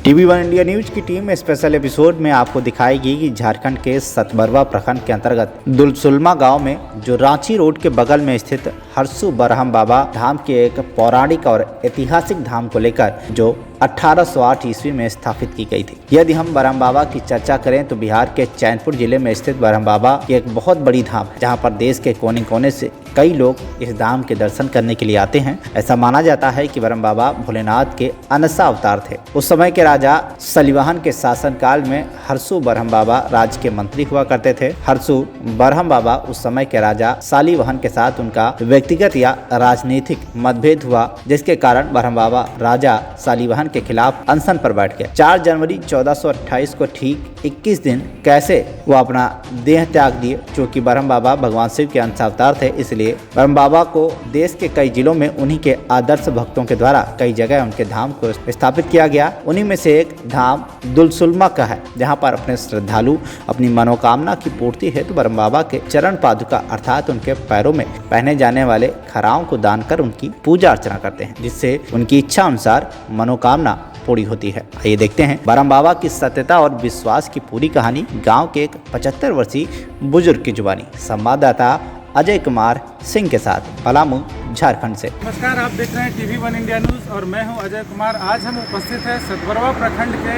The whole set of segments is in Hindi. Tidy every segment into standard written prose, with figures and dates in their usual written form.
टीवी वन इंडिया न्यूज की टीम स्पेशल एपिसोड में आपको दिखाएगी कि झारखंड के सतबरवा प्रखंड के अंतर्गत दुलसुलमा गांव में जो रांची रोड के बगल में स्थित हरसू बरहम बाबा धाम के एक पौराणिक और ऐतिहासिक धाम को लेकर जो 1808 ईस्वी में स्थापित की गई थी। यदि हम बरहम बाबा की चर्चा करें तो बिहार के चैनपुर जिले में स्थित बरहम बाबा की एक बहुत बड़ी धाम है, जहाँ पर देश के कोने कोने से कई लोग इस धाम के दर्शन करने के लिए आते हैं। ऐसा माना जाता है कि बरहम बाबा भोलेनाथ के अनसा अवतार थे। उस समय के राजा सलीवाहन के शासनकाल में हरसू बरहम बाबा राज्य के मंत्री हुआ करते थे। हरसू बरहम बाबा उस समय के राजा सालीवाहन के साथ उनका व्यक्तिगत या राजनीतिक मतभेद हुआ, जिसके कारण बरहम बाबा राजा सालीवाहन के खिलाफ अनशन पर बैठ गए। 4 जनवरी 1428 को ठीक 21 दिन कैसे वो अपना देह त्याग दिए। चूँकि बरहम बाबा भगवान शिव के अंशावतार थे, इसलिए बरहम बाबा को देश के कई जिलों में उन्हीं के आदर्श भक्तों के द्वारा कई जगह उनके धाम को स्थापित किया गया। उन्हीं में से एक धाम दुलसुलमा का है, जहाँ पर अपने श्रद्धालु अपनी मनोकामना की पूर्ति हेतु बरहम बाबा के चरण पादुका अर्थात उनके पैरों में पहने जाने वाले खराओं को दान कर उनकी पूजा अर्चना करते हैं, जिससे उनकी इच्छा अनुसार मनोकामना पूरी होती है। आइए देखते हैं बरहम बाबा की सत्यता और विश्वास की पूरी कहानी गांव के एक 75 वर्षीय बुजुर्ग की जुबानी। संवाददाता अजय कुमार सिंह के साथ पलामू, झारखंड से। नमस्कार, आप देख रहे हैं टीवी वन इंडिया न्यूज़ और मैं हूं अजय कुमार। आज हम उपस्थित हैं सतबरवा प्रखंड के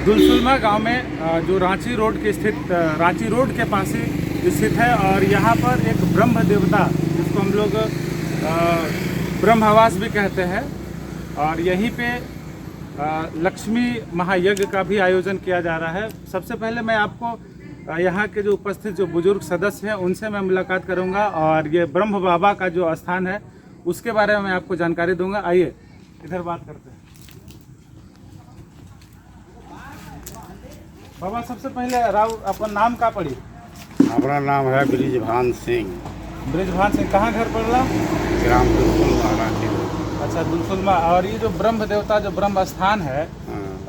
दुलसुलमा गांव में, जो रांची रोड के पास ही स्थित है। और यहां पर एक ब्रह्म देवता, जिसको हम लोग ब्रह्मवास भी कहते हैं, और यहीं पे लक्ष्मी महायज्ञ का भी आयोजन किया जा रहा है। सबसे पहले मैं आपको यहाँ के जो उपस्थित जो बुजुर्ग सदस्य हैं उनसे मैं मुलाकात करूंगा और ये ब्रह्म बाबा का जो स्थान है उसके बारे में मैं आपको जानकारी दूंगा। आइए इधर बात करते हैं। बाबा, सबसे पहले राव आपका नाम का पड़ी? हमारा नाम है ब्रिजभान सिंह। ब्रिजभान सिंह, कहाँ घर पड़ला? ग्राम दुलसुलमा, रांची। अच्छा, दुलसुलमा। और ये जो ब्रह्म देवता जो ब्रह्म स्थान है,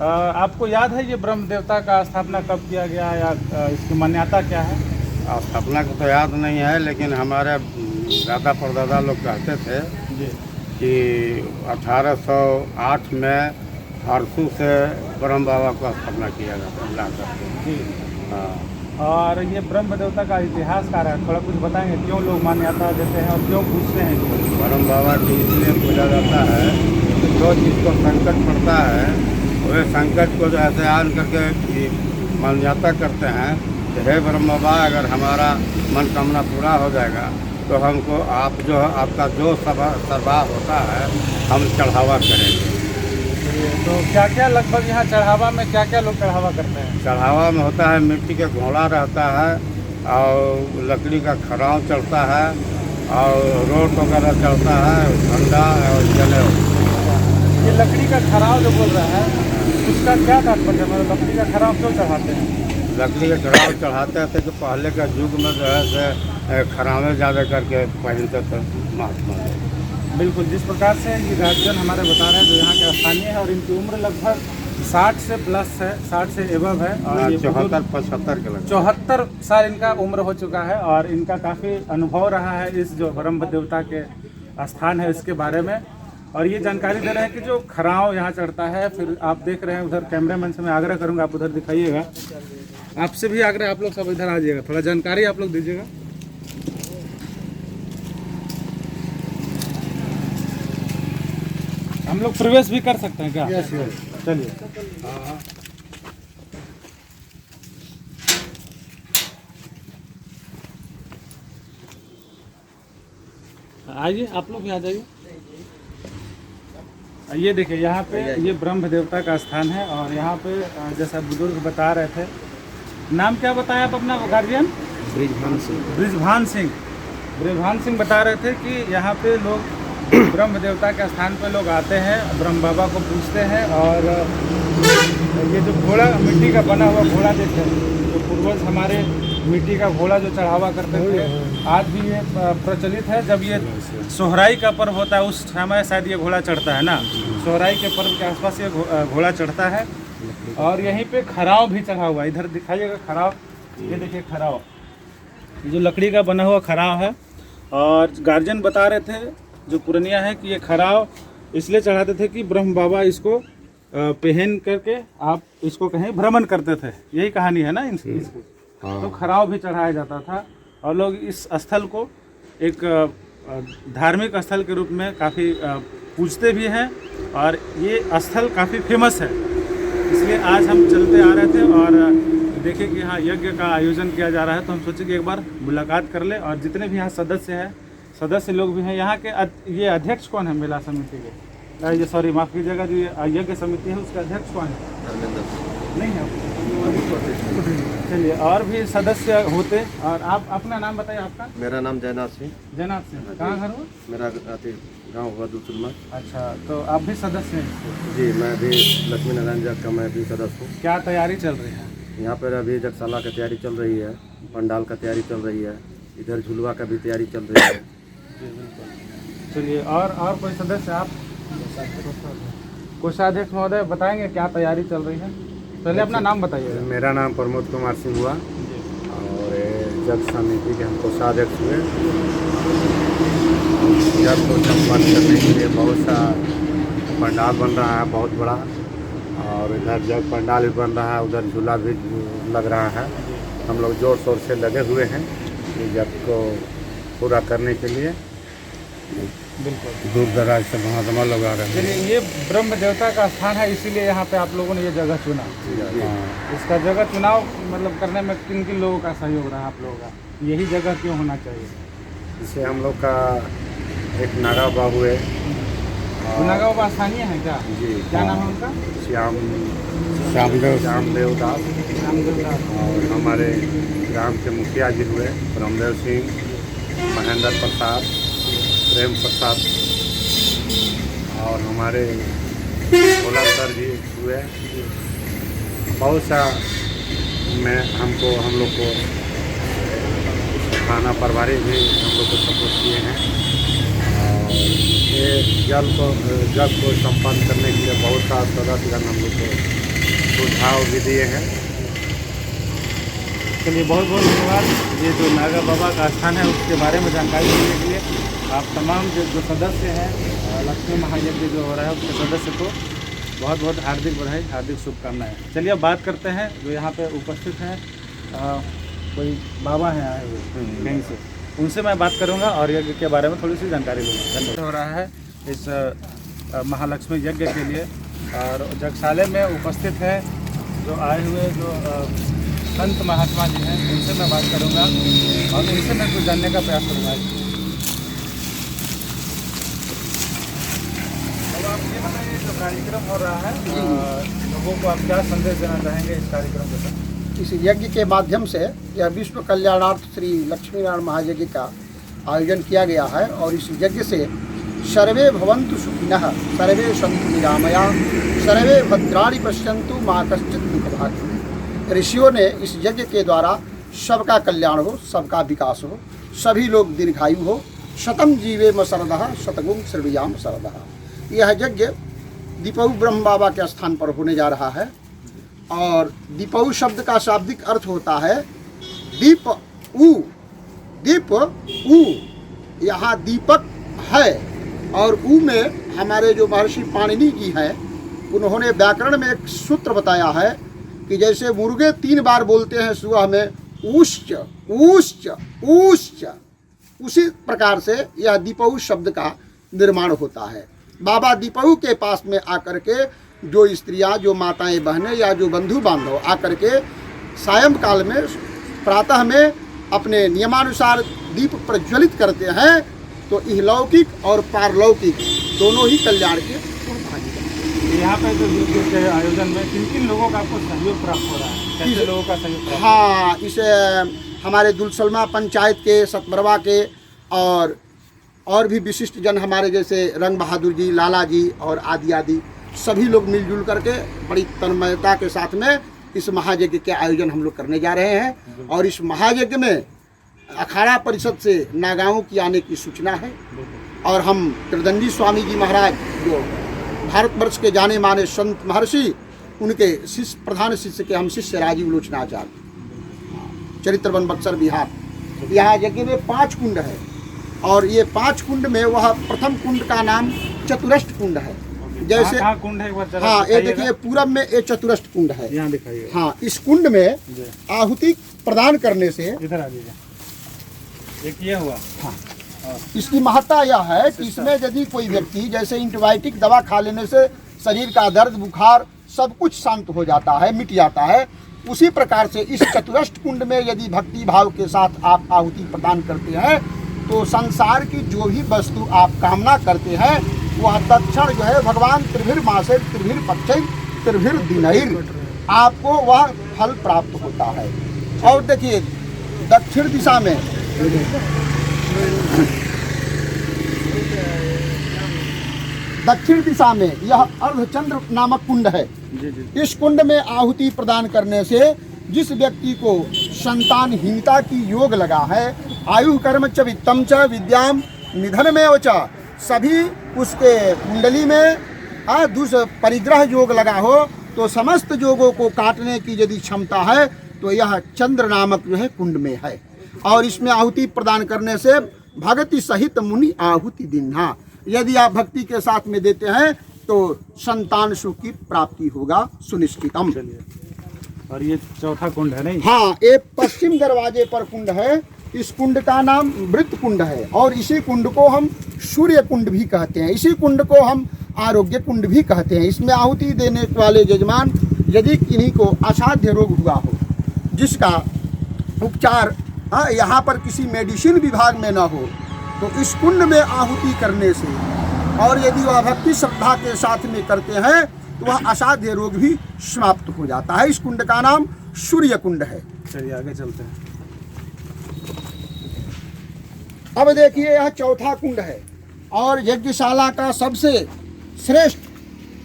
आपको याद है ये ब्रह्म देवता का स्थापना कब किया गया या इसकी मान्यता क्या है? स्थापना को तो याद नहीं है, लेकिन हमारे दादा परदादा लोग कहते थे जी कि 1808 में हरसू से ब्रह्म बाबा को स्थापना किया गया था। जी। हाँ। और ये ब्रह्म देवता का इतिहास क्या है, थोड़ा कुछ बताएंगे? क्यों लोग मान्यता देते हैं और क्यों पूछते हैं? ब्रह्म बाबा की इसलिए पूजा जाता है, जो जिसको संकट पड़ता है वे संकट को जो ऐसे आन करके मान्यता करते हैं कि हे ब्रह्म बाबा, अगर हमारा मनोकामना पूरा हो जाएगा तो हमको आप जो आपका जो सरवाह होता है हम चढ़ावा करेंगे। तो क्या क्या लगभग यहाँ चढ़ावा में क्या क्या लोग चढ़ावा करते हैं? चढ़ावा में होता है मिट्टी का घोड़ा रहता है और लकड़ी का खराव चढ़ता है और रोट वगैरह चढ़ता है, झंडा और जनेऊ। ये लकड़ी का खराव जो बोल रहा है उसका क्या तात्पर्य है? लकड़ी का खराव क्यों चढ़ाते हैं? लकड़ी का खराव चढ़ाते थे कि पहले के युग में जो है से खरावे ज़्यादा करके पहनते थे महात्मा। बिल्कुल, जिस प्रकार से ये गार्जियन हमारे बता रहे हैं जो यहाँ के स्थानीय है, और इनकी उम्र लगभग 60 से प्लस है, 60 से एबव है। और 74-75 के लगभग 74 साल इनका उम्र हो चुका है और इनका काफ़ी अनुभव रहा है इस जो ब्रह्म देवता के स्थान है इसके बारे में। और ये जानकारी दे रहे हैं कि जो खराव यहाँ चढ़ता है, फिर आप देख रहे हैं उधर कैमरामैन से मैं आग्रह करूँगा आप उधर दिखाइएगा। आपसे भी आग्रह, आप लोग सब इधर आ जाइएगा, थोड़ा जानकारी आप लोग दीजिएगा। हम लोग प्रवेश भी कर सकते हैं क्या? यस। चलिए। आइए, आप लोग भी आ जाइए। ये देखिए, यहाँ पे ये ब्रह्म देवता का स्थान है और यहाँ पे जैसा बुजुर्ग बता रहे थे, नाम क्या बताया आप अपना गार्जियन? ब्रिजभान सिंह। ब्रिजभान सिंह बता रहे थे कि यहाँ पे लोग ब्रह्म देवता के स्थान पे लोग आते हैं, ब्रह्म बाबा को पूछते हैं। और ये जो घोड़ा, मिट्टी का बना हुआ घोड़ा देखते हैं, जो पूर्वज हमारे मिट्टी का घोड़ा जो चढ़ावा करते थे, आज भी ये प्रचलित है। जब ये सोहराई का पर्व होता है उस समय शायद ये घोड़ा चढ़ता है ना, सोहराई के पर्व के आसपास ये घोड़ा चढ़ता है। और यहीं पे खराव भी चढ़ा हुआ है, इधर दिखाइएगा खराव। ये देखिए खराव, ये जो लकड़ी का बना हुआ खराव है। और गार्जियन बता रहे थे जो पुरनिया है कि ये खराव इसलिए चढ़ाते थे कि ब्रह्म बाबा इसको पहन करके आप इसको कहीं भ्रमण करते थे, यही कहानी है ना इसकी। तो खराव भी चढ़ाया जाता था और लोग इस स्थल को एक धार्मिक स्थल के रूप में काफ़ी पूजते भी हैं और ये स्थल काफ़ी फेमस है। इसलिए आज हम चलते आ रहे थे और देखे कि हाँ यज्ञ का आयोजन किया जा रहा है, तो हम सोचे कि एक बार मुलाकात कर ले। और जितने भी यहाँ सदस्य लोग भी हैं, यहाँ के ये अध्यक्ष कौन है मेला समिति के, ये सॉरी माफ़ कीजिएगा, जो ये यज्ञ समिति है उसका अध्यक्ष कौन है? नहीं है। चलिए, और भी सदस्य होते। और आप अपना नाम बताइए आपका? मेरा नाम जयनाथ सिंह। जयनाथ सिंह, कहाँ घर हो? मेरा गांव हुआ दुलसुलमा। अच्छा, तो आप भी सदस्य हैं? जी, मैं भी लक्ष्मी नारायण जग का मैं भी सदस्य हूँ। क्या तैयारी चल रही है यहाँ पर? अभी जगशाला की तैयारी चल रही है, पंडाल का तैयारी चल रही है, इधर झुलवा का भी तैयारी चल रही है। जी बिल्कुल। चलिए, और कोई सदस्य? आप कोषाध्यक्ष महोदय बताएंगे क्या तैयारी चल रही है? पहले अपना नाम बताइए। मेरा नाम प्रमोद कुमार सिंह हुआ और जग समिति के हम कोषाध्यक्ष हुए। जग को संपन्न करने के लिए बहुत सा पंडाल बन रहा है बहुत बड़ा, और इधर जग पंडाल भी बन रहा है, उधर झूला भी लग रहा है। हम लोग जोर शोर से लगे हुए हैं इस जग को पूरा करने के लिए। बिल्कुल, दूर दराज से महात्मा लोग आ रहे हैं। चलिए, ये ब्रह्म देवता का स्थान है, इसीलिए यहाँ पे आप लोगों ने ये जगह चुना। इसका जगह चुनाव मतलब करने में किन किन लोगों का सहयोग रहा आप लोगों का? यही जगह क्यों होना चाहिए? इससे हम लोग का एक नागा बाबू है। नागा बाबा स्थानीय है क्या? जी। क्या नाम है उनका? श्यामदेव दास। रामदेव दास। और हमारे ग्राम के मुखिया जी हुए ब्रह्मदेव सिंह, महेंद्र प्रसाद, प्रेम प्रसाद, और हमारे भोला सर जी हुए। बहुत सा में हम लोग को थाना प्रभारी भी हम लोग को सपोर्ट किए हैं। और ये जग को संपन्न करने के लिए बहुत सा सदस्यगण हम लोग को सुझाव भी दिए हैं। चलिए, बहुत बहुत धन्यवाद। ये जो नागा बाबा का स्थान है उसके बारे में जानकारी देने के लिए आप तमाम जो सदस्य हैं, लक्ष्मी महायज्ञ जो हो रहा है उसके सदस्य को बहुत बहुत हार्दिक बधाई, हार्दिक शुभकामनाएं। चलिए, अब बात करते हैं जो यहाँ पे उपस्थित हैं। कोई बाबा हैं आए हुए कहीं से, उनसे मैं बात करूँगा और यज्ञ के बारे में थोड़ी सी जानकारी लूँगा। हो रहा है इस महालक्ष्मी यज्ञ के लिए, और जगशाले में उपस्थित है जो आए हुए जो संत महात्मा जी हैं, उनसे मैं बात करूँगा और उनसे मैं कुछ जानने का प्रयास करूँगा। अब आप ये बताइए, जो कार्यक्रम हो रहा है लोगों को आप क्या संदेश देना चाहेंगे इस कार्यक्रम के साथ? इस यज्ञ के माध्यम से यह विश्व कल्याणार्थ श्री लक्ष्मी नारायण महायज्ञ का आयोजन किया गया है, और इस यज्ञ से सर्वे भवन्तु सुखिनः, सर्वे सन्तु निरामयाः, सर्वे भद्राणि पश्यन्तु मा कश्चित् दुःखभाग्। ऋषियों ने इस यज्ञ के द्वारा सबका कल्याण हो, सबका विकास हो, सभी लोग दीर्घायु हो, शतम जीवेम शरदः शतगुं शृणुयाम शरदः। यह यज्ञ दीपऊ ब्रह्म बाबा के स्थान पर होने जा रहा है। और दीपऊ शब्द का शाब्दिक अर्थ होता है दीप ऊ, दीप ऊ, यहाँ दीपक है। और ऊ में हमारे जो महर्षि पाणिनि जी हैं, उन्होंने व्याकरण में एक सूत्र बताया है कि जैसे मुर्गे 3 बार बोलते हैं सुबह में ऊश्च ऊश्च ऊश्च, उसी प्रकार से यह दीपऊ शब्द का निर्माण होता है। बाबा दीपऊ के पास में आकर के जो स्त्रियां, जो माताएं बहनें या जो बंधु बांधव आकर के सायंकाल में, प्रातः में अपने नियमानुसार दीप प्रज्वलित करते हैं, तो इहलौकिक और पारलौकिक दोनों ही कल्याण के यहाँ पे जो यज्ञ के आयोजन में किन किन लोगों का आपको सहयोग प्राप्त हो रहा है? कैसे लोगों का सहयोग प्राप्त? हाँ, इसे हमारे दुलसलमा पंचायत के, सतबरवा के और भी विशिष्ट जन हमारे जैसे रंग बहादुर जी, लाला जी और आदि आदि सभी लोग मिलजुल करके बड़ी तन्मयता के साथ में इस महायज्ञ के आयोजन हम लोग करने जा रहे हैं। और इस महायज्ञ में अखाड़ा परिषद से नागाओं की आने की सूचना है, और हम त्रिदंडी स्वामी जी महाराज जो भारतवर्ष के जाने माने संत महर्षि, उनके शिष्य, प्रधान शिष्य के हम शिष्य राजीव लोचनाचार्य, चरित्रवन बक्सर बिहार। यहाँ यज्ञ में 5 कुंड है, और ये 5 कुंड में वह प्रथम कुंड का नाम चतुरष्ट कुंड है। जैसे कहाँ कुंड है एक बार जरा हाँ, ये दिखाइएगा। देखिए पूरब में ये चतुरस्र कुंड है। यहाँ दिखाइएगा। हाँ, इस कुंड में जी, आहुति प्रदान करने से इधर आ जाइए। एक ये हुआ। हाँ, इसकी महत्ता यह है कि इसमें यदि कोई व्यक्ति जैसे एंटीबायोटिक दवा खा लेने से शरीर का दर्द बुखार सब कुछ शांत हो जाता है, मिट जाता है, उसी प्रकार से इस चतुरस्र कुंड में यदि भक्ति भाव के साथ आप आहुति प्रदान करते हैं तो संसार की जो भी वस्तु आप कामना करते हैं वह तत्क्षण जो है भगवान त्रिभिर मासे त्रिभिर पक्षै त्रिभिर दिनैर आपको वह फल प्राप्त होता है। और देखिए दक्षिण दिशा में यह अर्धचंद्र नामक कुंड है। जी जी। इस कुंड में आहुति प्रदान करने से जिस व्यक्ति को संतानहीनता की योग लगा है, आयु कर्म च वित्तम च विद्याम निधन में च, सभी उसके कुंडली में परिग्रह योग लगा हो तो समस्त योगों को काटने की यदि क्षमता है तो यह चंद्र नामक जो है कुंड में है। और इसमें आहुति प्रदान करने से भगति सहित मुनि आहुति दिन्हा, यदि आप भक्ति के साथ में देते हैं तो संतान सुख की प्राप्ति होगा सुनिश्चितम। चलिए, और ये चौथा कुंड है नहीं? हाँ, ये पश्चिम दरवाजे पर कुंड है। इस कुंड का नाम वृत्त कुंड है और इसी कुंड को हम सूर्य कुंड भी कहते हैं। इसी कुंड को हम आरोग्य कुंड भी कहते हैं। इसमें आहुति देने वाले यजमान यदि किन्हीं को असाध्य रोग हुआ हो जिसका उपचार यहाँ पर किसी मेडिसिन विभाग में न हो तो इस कुंड में आहुति करने से और यदि वह भक्ति श्रद्धा के साथ में करते हैं तो वह असाध्य रोग भी समाप्त हो जाता है। इस कुंड का नाम सूर्य कुंड है। चलिए आगे चलते हैं। अब देखिए यह चौथा कुंड है और यज्ञशाला का सबसे श्रेष्ठ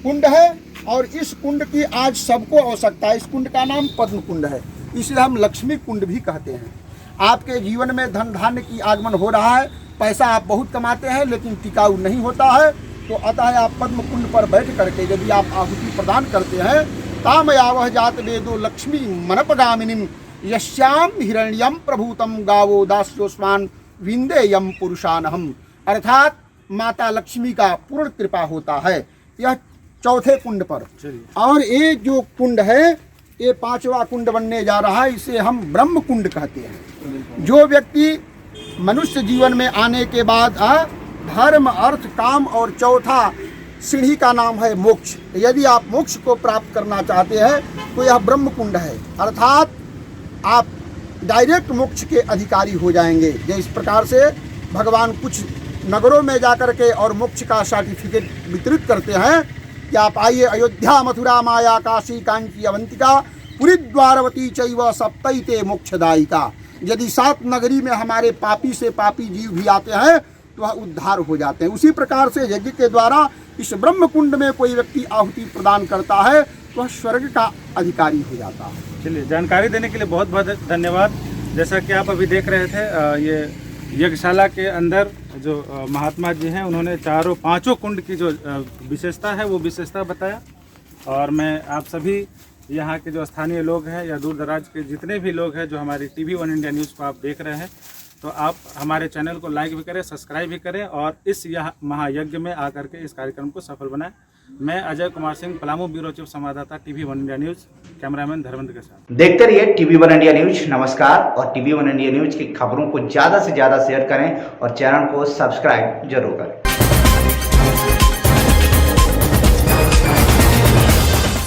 कुंड है और इस कुंड की आज सबको आवश्यकता है। इस कुंड का नाम पद्म कुंड है, इसे हम लक्ष्मी कुंड भी कहते हैं। आपके जीवन में धन धान्य की आगमन हो रहा है, पैसा आप बहुत कमाते हैं लेकिन टिकाऊ नहीं होता है, तो अतः आप पद्म कुंड पर बैठ करके यदि आप आहुति प्रदान करते हैं कामयावह जात वेदो लक्ष्मी मनपगामिनीम यश्याम हिरण्यम प्रभूतम गावो दास्योस्मान विंदेयम पुरुषानहम, अर्थात माता लक्ष्मी का पूर्ण कृपा होता है। यह चौथे कुंड पर। और ये जो कुंड है ये पांचवा कुंड बनने जा रहा है, इसे हम ब्रह्म कुंड कहते हैं। जो व्यक्ति मनुष्य जीवन में आने के बाद धर्म अर्थ काम और चौथा सीढ़ी का नाम है मोक्ष, यदि आप मोक्ष को प्राप्त करना चाहते हैं तो यह ब्रह्म कुंड है, अर्थात आप डायरेक्ट मोक्ष के अधिकारी हो जाएंगे। जिस प्रकार से भगवान कुछ नगरों में जाकर के और मोक्ष का सर्टिफिकेट वितरित करते हैं कि आप आइए अयोध्या मथुरा माया काशी कांची अवंतिका पुरी द्वारवती चैव सप्तैते मोक्षदायिका। यदि 7 नगरी में हमारे पापी से पापी जीव भी आते हैं तो वह उद्धार हो जाते हैं। उसी प्रकार से यज्ञ के द्वारा इस ब्रह्म कुंड में कोई व्यक्ति आहुति प्रदान करता है तो वह स्वर्ग का अधिकारी हो जाता है। चलिए, जानकारी देने के लिए बहुत बहुत धन्यवाद। जैसा कि आप अभी देख रहे थे ये यज्ञशाला के अंदर जो महात्मा जी हैं उन्होंने पांचों कुंड की जो विशेषता है वो विशेषता बताया। और मैं आप सभी यहाँ के जो स्थानीय लोग हैं या दूर दराज के जितने भी लोग हैं जो हमारी TV 1 इंडिया न्यूज़ को आप देख रहे हैं तो आप हमारे चैनल को लाइक भी करें, सब्सक्राइब भी करें और इस यह महायज्ञ में आकर के इस कार्यक्रम को सफल बनाएं। मैं अजय कुमार सिंह, पलामू ब्यूरो चीफ संवाददाता TV 1 India news, cameraman Dharmendra के साथ। देखते रहिए TV 1 इंडिया न्यूज। नमस्कार। और TV 1 इंडिया न्यूज की खबरों को ज़्यादा से ज़्यादा शेयर करें और चैनल को सब्सक्राइब जरूर करें।